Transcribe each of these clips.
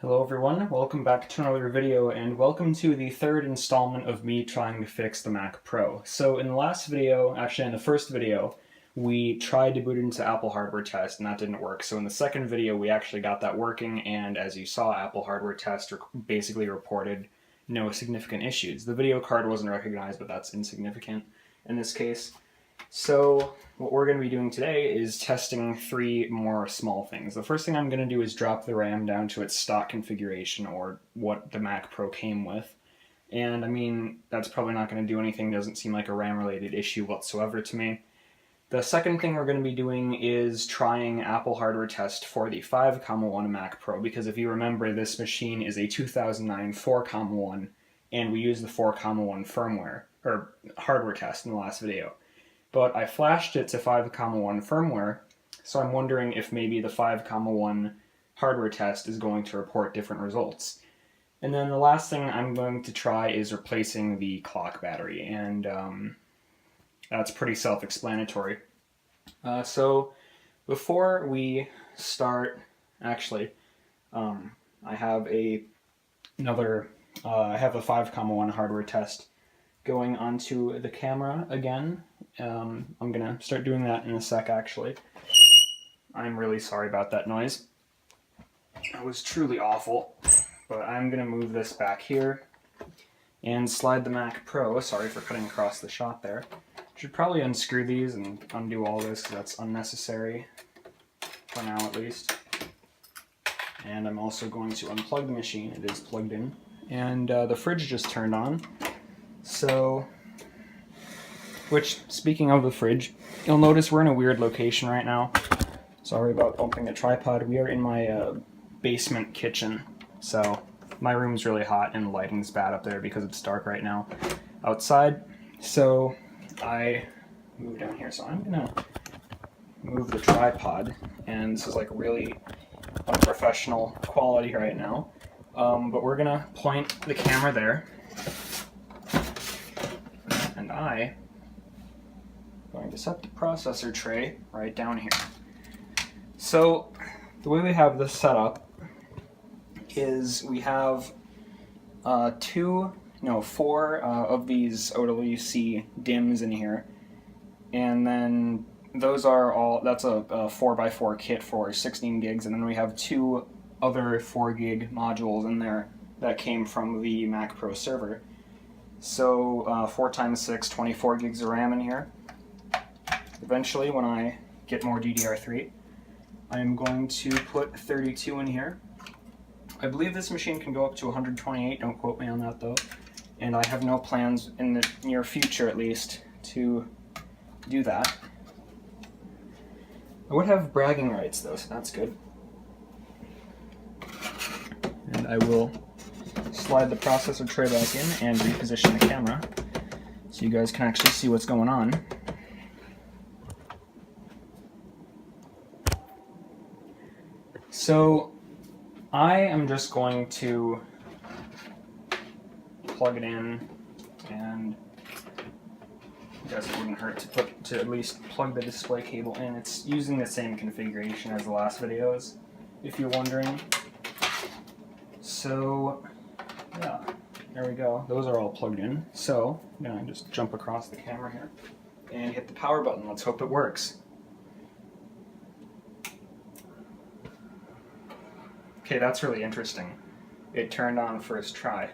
Hello everyone, welcome back to another video and welcome to the third installment of me trying to fix the Mac Pro. So in the last video, actually in the first video, we tried to boot into Apple Hardware Test and that didn't work. So in the second video we actually got that working, and as you saw, Apple Hardware Test basically reported no significant issues. The video card wasn't recognized, but that's insignificant in this case. So what we're going to be doing today is testing three more small things. The first thing I'm going to do is drop the RAM down to its stock configuration, or what the Mac Pro came with. And I mean, that's probably not going to do anything. Doesn't seem like a RAM related issue whatsoever to me. The second thing we're going to be doing is trying Apple Hardware Test for the 5.1 Mac Pro, because if you remember, this machine is a 2009 4.1 and we used the 4.1 firmware or hardware test in the last video. But I flashed it to 5.1 firmware, so I'm wondering if maybe the 5.1 hardware test is going to report different results. And then the last thing I'm going to try is replacing the clock battery, and that's pretty self-explanatory. So before we start, actually, I have a 5.1 hardware test going onto the camera again. I'm gonna start doing that in a sec, actually. I'm really sorry about that noise. It was truly awful, but I'm gonna move this back here and slide the Mac Pro. Sorry for cutting across the shot there. Should probably unscrew these and undo all this because that's unnecessary, for now at least. And I'm also going to unplug the machine. It is plugged in. And the fridge just turned on. So, which, speaking of the fridge, you'll notice we're in a weird location right now. Sorry about bumping a tripod. We are in my basement kitchen. So, my room's really hot and the lighting's bad up there because it's dark right now outside. So, I moved down here. So I'm gonna move the tripod, and this is like really unprofessional quality right now. But we're gonna point the camera there. And I'm going to set the processor tray right down here. So the way we have this set up is we have four of these OWC DIMMs in here, and then those are all, that's a 4x4 kit for 16 gigs, and then we have two other 4 gig modules in there that came from the Mac Pro server. So 4 times 6, 24 gigs of RAM in here. Eventually, when I get more DDR3, I'm going to put 32 in here. I believe this machine can go up to 128, don't quote me on that though. And I have no plans in the near future, at least, to do that. I would have bragging rights though, so that's good. And I will slide the processor tray back in and reposition the camera so you guys can actually see what's going on. So I am just going to plug it in, and I guess it wouldn't hurt to at least plug the display cable in. It's using the same configuration as the last videos, if you're wondering. So yeah, there we go. Those are all plugged in. So I'm gonna just jump across the camera here and hit the power button. Let's hope it works. Okay, that's really interesting. It turned on first try.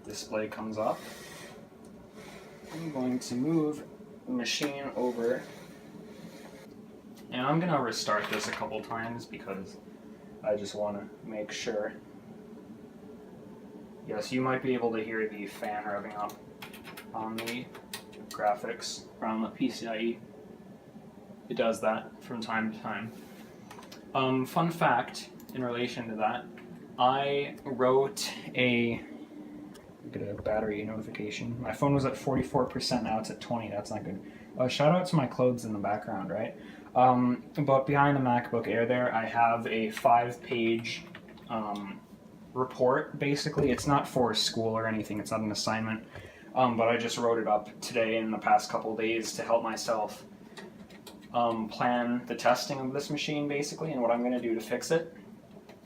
Display comes up. I'm going to move the machine over, and I'm gonna restart this a couple times because I just want to make sure. Yes, you might be able to hear the fan revving up on the graphics or on the PCIe. It does that from time to time. Fun fact in relation to that, I wrote get a battery notification. My phone was at 44%, now it's at 20, that's not good. Shout out to my clothes in the background, right? But behind the MacBook Air there, I have a 5-page report, basically. It's not for school or anything, it's not an assignment, but I just wrote it up today in the past couple days to help myself plan the testing of this machine basically and what I'm going to do to fix it.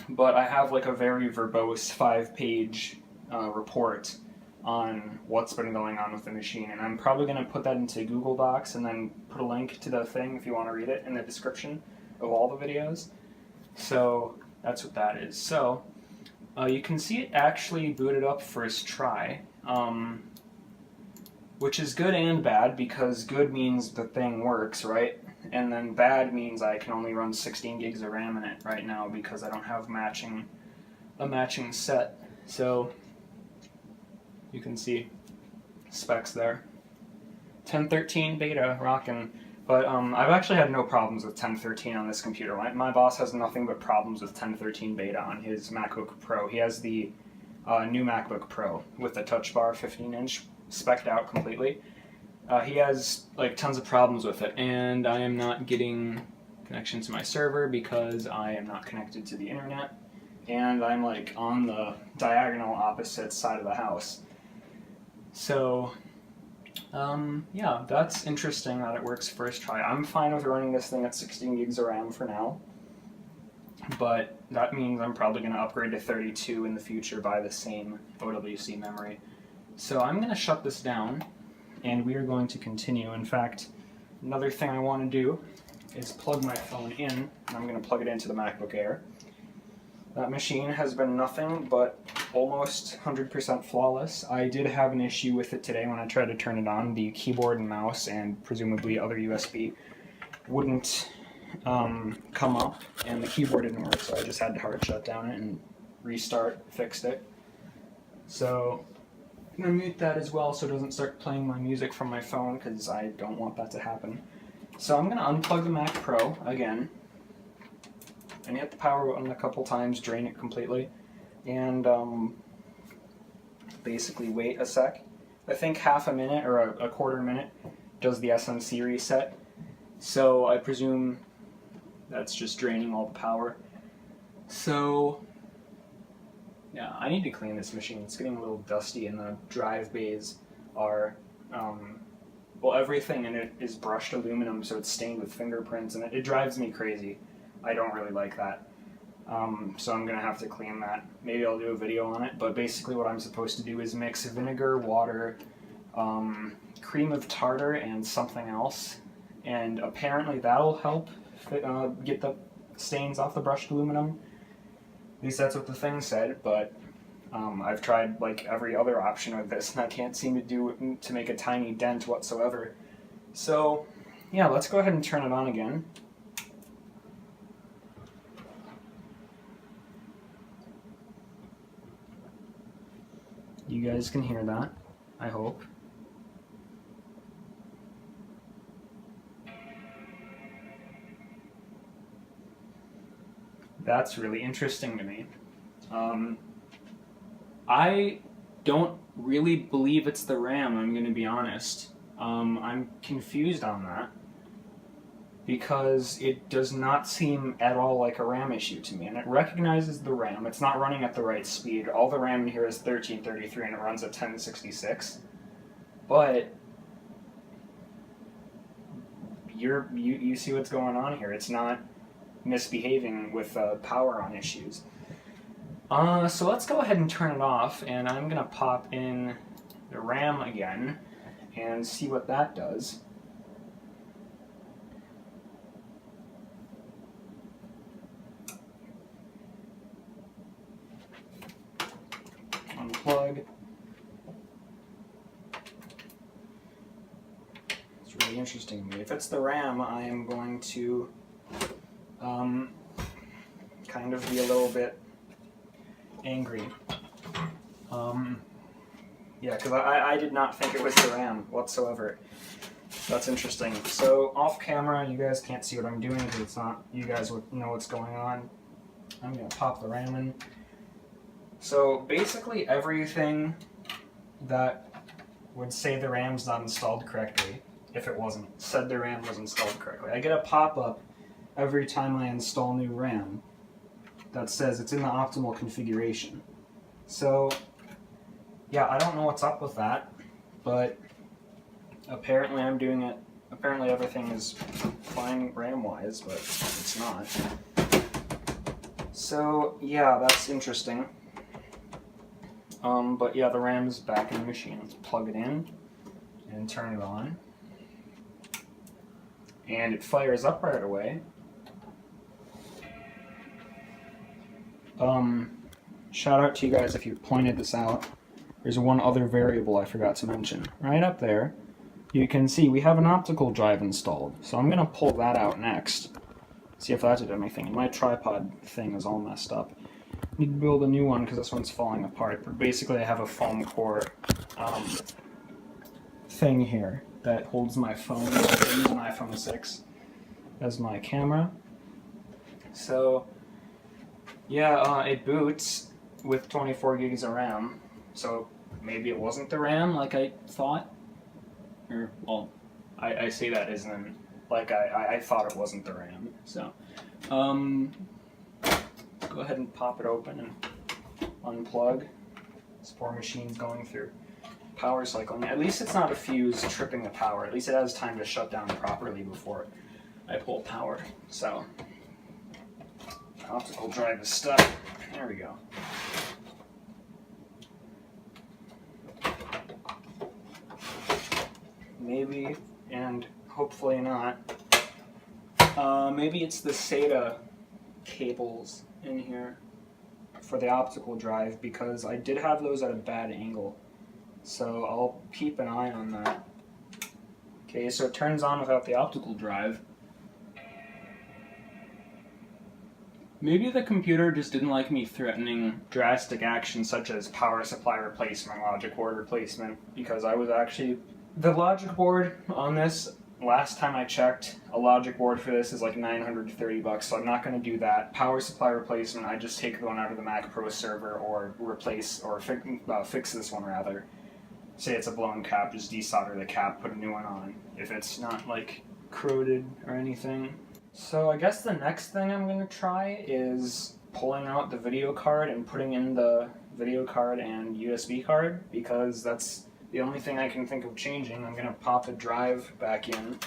But I have like a very verbose 5-page report on what's been going on with the machine, and I'm probably going to put that into Google Docs and then put a link to the thing if you want to read it in the description of all the videos. So that's what that is. So you can see it actually booted up first try, which is good and bad, because good means the thing works, right? And then bad means I can only run 16 gigs of RAM in it right now because I don't have a matching set. So you can see specs there. 10.13 beta rockin'. But I've actually had no problems with 10.13 on this computer. My boss has nothing but problems with 10.13 beta on his MacBook Pro. He has the new MacBook Pro with the Touch Bar 15-inch spec'd out completely. He has like tons of problems with it, and I am not getting connection to my server because I am not connected to the internet, and I'm like on the diagonal opposite side of the house. So yeah, that's interesting that it works first try. I'm fine with running this thing at 16 gigs of RAM for now, but that means I'm probably going to upgrade to 32 in the future by the same OWC memory. So I'm going to shut this down, and we are going to continue. In fact, another thing I want to do is plug my phone in, and I'm going to plug it into the MacBook Air. That machine has been nothing but almost 100% flawless. I did have an issue with it today when I tried to turn it on. The keyboard and mouse and presumably other USB wouldn't come up, and the keyboard didn't work, so I just had to hard shut down it and restart, fixed it. So I'm going to mute that as well so it doesn't start playing my music from my phone, because I don't want that to happen. So I'm going to unplug the Mac Pro again, and hit the power button a couple times, drain it completely, and basically wait a sec. I think half a minute or a quarter minute does the SMC reset, so I presume that's just draining all the power. So yeah, I need to clean this machine. It's getting a little dusty, and the drive bays are, well, everything in it is brushed aluminum, so it's stained with fingerprints, and it drives me crazy. I don't really like that. So I'm going to have to clean that. Maybe I'll do a video on it, but basically what I'm supposed to do is mix vinegar, water, cream of tartar, and something else, and apparently that'll help get the stains off the brushed aluminum. At least that's what the thing said, but I've tried like every other option with this, and I can't seem to make a tiny dent whatsoever. So yeah, let's go ahead and turn it on again. You guys can hear that, I hope. That's really interesting to me. I don't really believe it's the RAM, I'm going to be honest. I'm confused on that, because it does not seem at all like a RAM issue to me, and it recognizes the RAM. It's not running at the right speed. All the RAM in here is 1333, and it runs at 1066. But you see what's going on here. It's not misbehaving with power on issues. So let's go ahead and turn it off, and I'm going to pop in the RAM again and see what that does. Unplug. It's really interesting to me. If it's the RAM, I am going to kind of be a little bit angry. Yeah, because I did not think it was the RAM whatsoever. That's interesting. So off camera, you guys can't see what I'm doing because it's not. You guys would know what's going on. I'm gonna pop the RAM in. So basically everything that would say the RAM's not installed correctly, if it wasn't, said the RAM was installed correctly. I get a pop-up every time I install new RAM that says it's in the optimal configuration. So yeah, I don't know what's up with that, but apparently I'm doing it apparently everything is fine RAM-wise, but it's not. So yeah, that's interesting. But yeah, the RAM is back in the machine. Let's plug it in and turn it on. And it fires up right away. Shout out to you guys if you pointed this out. There's one other variable I forgot to mention. Right up there, you can see we have an optical drive installed. So I'm going to pull that out next. See if that did anything. My tripod thing is all messed up. I need to build a new one because this one's falling apart. But basically I have a foam core thing here that holds my phone. I use an iPhone 6 as my camera. So yeah, it boots with 24 gigs of RAM. So maybe it wasn't the RAM like I thought. Or, well, I say that as in, like I thought it wasn't the RAM. So, go ahead and pop it open and unplug. This poor machine's going through power cycling. At least it's not a fuse tripping the power. At least it has time to shut down properly before I pull power. So, optical drive is stuck. There we go. Maybe, and hopefully not. Maybe it's the SATA cables in here for the optical drive, because I did have those at a bad angle. So I'll keep an eye on that. Okay, so it turns on without the optical drive. Maybe the computer just didn't like me threatening drastic action such as power supply replacement, logic board replacement, because I was actually... The logic board on this, last time I checked, a logic board for this is like $930, so I'm not going to do that. Power supply replacement, I just take the one out of the Mac Pro server or replace, or fix this one rather. Say it's a blown cap, just desolder the cap, put a new one on, if it's not like corroded or anything. So I guess the next thing I'm going to try is pulling out the video card and putting in the video card and USB card, because that's the only thing I can think of changing. I'm going to pop the drive back in.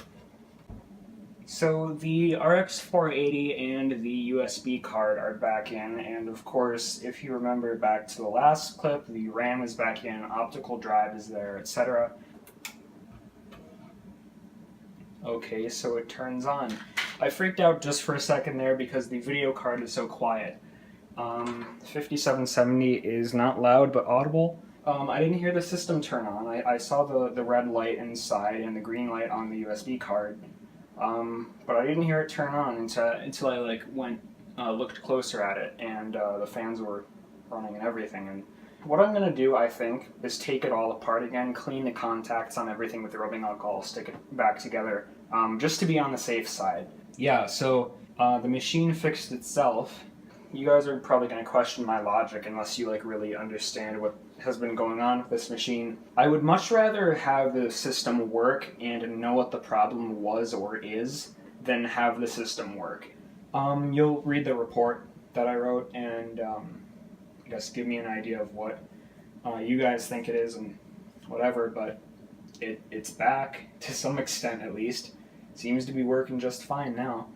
So the RX 480 and the USB card are back in, and of course, if you remember back to the last clip, the RAM is back in, optical drive is there, etc. Okay, so it turns on. I freaked out just for a second there because the video card is so quiet. 5770 is not loud but audible. I didn't hear the system turn on. I saw the red light inside and the green light on the USB card, but I didn't hear it turn on until I looked closer at it, and the fans were running and everything. And what I'm going to do, I think, is take it all apart again, clean the contacts on everything with rubbing alcohol, stick it back together, just to be on the safe side. Yeah, so the machine fixed itself. You guys are probably going to question my logic unless you really understand what has been going on with this machine. I would much rather have the system work and know what the problem was or is than have the system work. You'll read the report that I wrote and I guess give me an idea of what you guys think it is and whatever, but it's back to some extent at least. Seems to be working just fine now.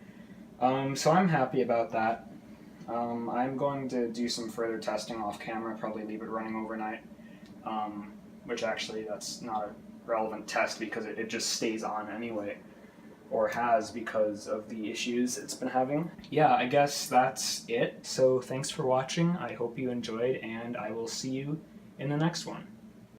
So I'm happy about that. I'm going to do some further testing off camera, probably leave it running overnight, which actually that's not a relevant test because it just stays on anyway, or has because of the issues it's been having. Yeah, I guess that's it. So thanks for watching, I hope you enjoyed, and I will see you in the next one.